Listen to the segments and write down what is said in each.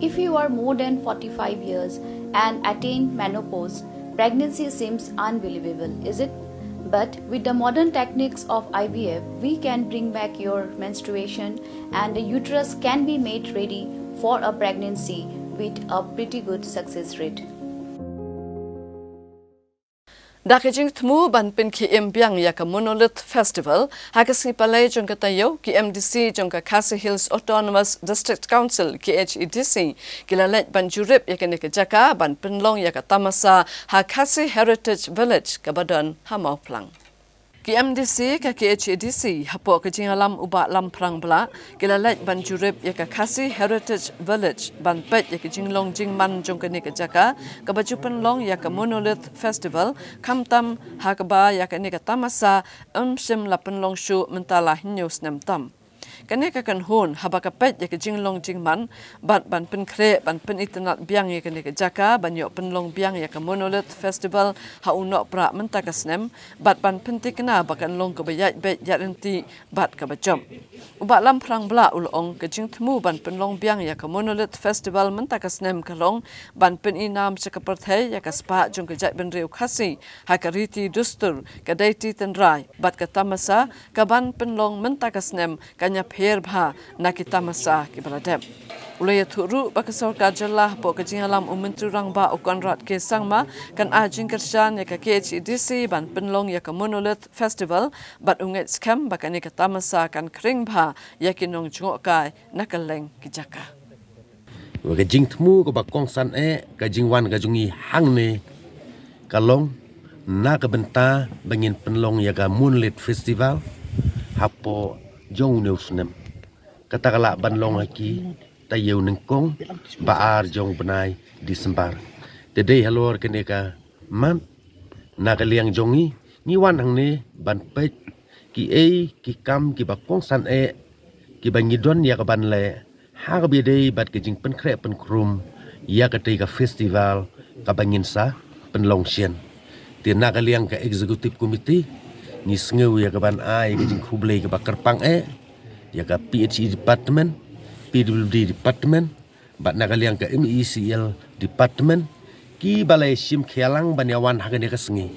If you are more than 45 years and attain menopause, pregnancy seems unbelievable, is it? But with the modern techniques of IVF, we can bring back your menstruation and the uterus can be made ready for a pregnancy with a pretty good success rate. Dakijing tmu ban pin ki imbyang yaka Monolith Festival hakasni palay jongka tayo ki MDC jongka Khasi Hills Autonomous District Council ki HEDC kilalet ban jurip yaka nikajaka ban pinlong yaka Tamasa ha Khasi Heritage Village kabadan hamau plang. Ki MDC ka ki HEDC hapo kajing alam uba lam prang bla kilalet ban jurip yaka Khasi Heritage Village ban pet yaka jinglong jingman jongka nikajaka kabajupan long yaka Monolith Festival kamtam hakaba yaka nika Tamasa sim lapan long shu mentala hinyos nem tam. Kaneka kan hon habaka pet yaka jinglong jingman ban pen kre ban pen itanat biang yaka nika jaka ban yok penlong biang yaka Monolith Festival ha unok pra mentakasnem ban pen tikna bakan long kabayat bet yaranti bat kabajam. Uba lam prang bla ulong kajing temu ban penlong biang yaka Monolith Festival mentakasnem kalong ban pen inam sekaperthai yaka spa jong kajat ben riu khasi hakariti dustur kadaiti tenrai bat katamasa kaban penlong mentakasnem kanya pher bha nakita masa ki baladem ulaya thuru bakasor kajallah po kajing alam umentru rangba ukonrat ke sangma kan ajing kershan ya ka KHEDC ban penlong ya ka Monolith Festival bat unget scam bakani kata masa kan kring bha ya kinong jungok kai nakaleng kijaka kajing temu ko bakong san kajing wan kajungi hang ne kalong na ka benta bangin penlong ya ka Monolith Festival hapo jong neusnem katakala banlong aki tayew nengkong baar jong benai di sembar tedei halor keneka man nakaliang jongi ngiwan hang ne ban pet ki ki kam ki bakong san ki bangidon ya ka ban le ha ka bidei bat ke jing pen kre pen krum ya ka tei ka festival ka bangin sa penlong sien ti nakaliang ka executive committee ni sngew ya ka ban ai ke jing khublei ka bakar pang ya ka PHE Department, PWD Department, bat nakaliang ka MECL Department, ki balai sim khialang banyawan hagane ka sengi.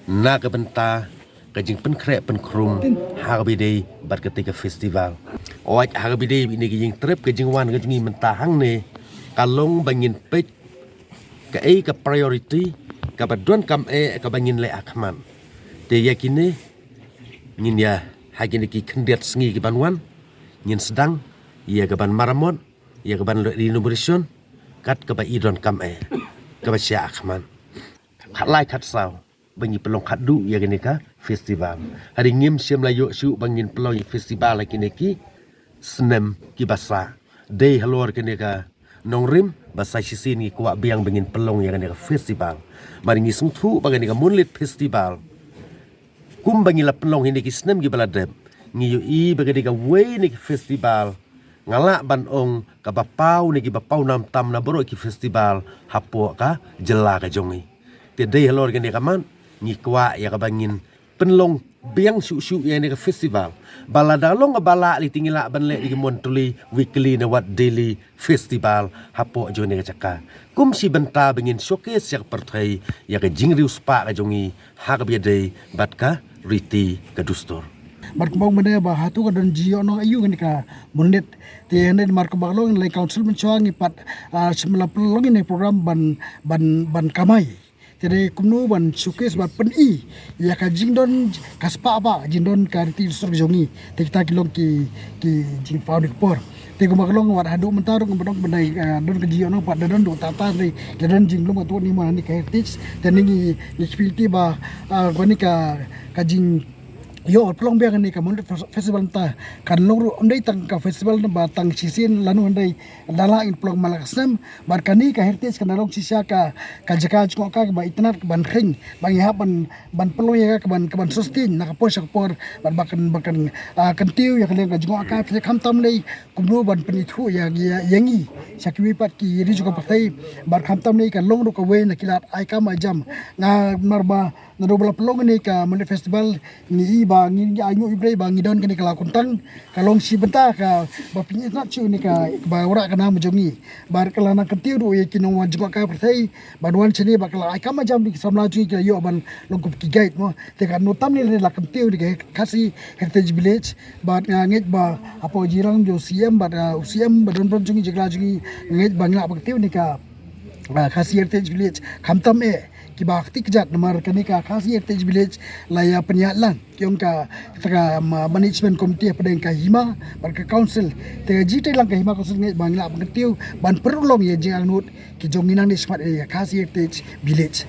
Na ka benta ka jing pen kre pen krum harbidei bat ketika festival. Owat harbidei ini jing trip ka jing wan ka jingi menta hang ne kalong bangin pet ka ka priority ka badon kam ka bangin le akman. Te yakine ngin ya hagine ki kendet sengi ki banwan ngin sedang ia gaban maramon ia gaban renumeration kat kaba idon kam kaba sia akhman khat lai khat saw bangi pelong khat du ia gene ka festival hari ngim siam layo su bangin pelong festival lagi ki senem ki basa day halor gene ka nongrim basa sisin ki kuak biang bangin pelong ia gene ka festival mari ngi sungthu bangani ka Monolith Festival kum bangi la pelong ini ki senem ki baladem ngiyo bagadi ka way ni festival ngala ban ong ka bapau ni ki bapau nam tam na boro ki festival hapo ka jela ka jongi te dei halor gani ka man ni kwa ya ka bangin penlong biang su ya ni ka festival balada long ka bala li tingila ban le di montuli weekly na wat daily festival hapo jone ka chaka kum si benta bangin showcase ya perthai ya ka jingriu spa ka jongi ha ka biadei bat ka riti ka dustor markabang mana bah hatu ka don jio no ayu ni ka Monolith te ne markabang long lai council mencuang ipat semula pelong ni program ban kamai jadi kumnu ban showcase ban peni ya ka jingdon kaspa apa jingdon ka riti sur jongi te kita kilong ki jing paudik por te kumaklong wat hadu mentarung bedong benai don ke jio no pat don do tata ni don jinglong tu ni mana ni ka heritage dan ni activity ba gani ka jing yo pelong biang ni ka Monolith Festival ta kan long ondai tang ka festival na batang sisin lanu ondai dala in pelong malakasem bar kani ka heritage kan long sisia ka jaka chko ka ba itnat ban khring bang ya ban pelong ya ka ban sustain na ka por ban bakan kentiu ya kan ka jko ka kham tam nei kumno ban penithu ya yangi sakwi pat ki ri juga pakai bar kham tam nei kan long ro ka we na kilat ai ka ma jam na marba na dobla pelong ni ka Monolith Festival ni bang ayu ibrei bang idon kini kala kuntang kalong si benta ka bapinye nak chu ni ka ba ora kana mujongi bar kala na ketiu do ye kinong wan juga ka pertai banwan sini bakala ai kama jam di samla chu ka yo ban longkup ki guide mo te kan notam ni la ketiu di kasi heritage village bar nget ba apo jirang jo CM bar CM badon pon chungi jigla chungi nget bangla baktiu ni ka kasi heritage village khamtam ki bakti kejat nomor kani ka kasi heritage village laya penyalan kiong ka management committee pada ka hima bar ka council te jite lang ka hima council ngai bangla pengetiu ban perulong ye jing anut ki jonginang ni smart area kasi heritage village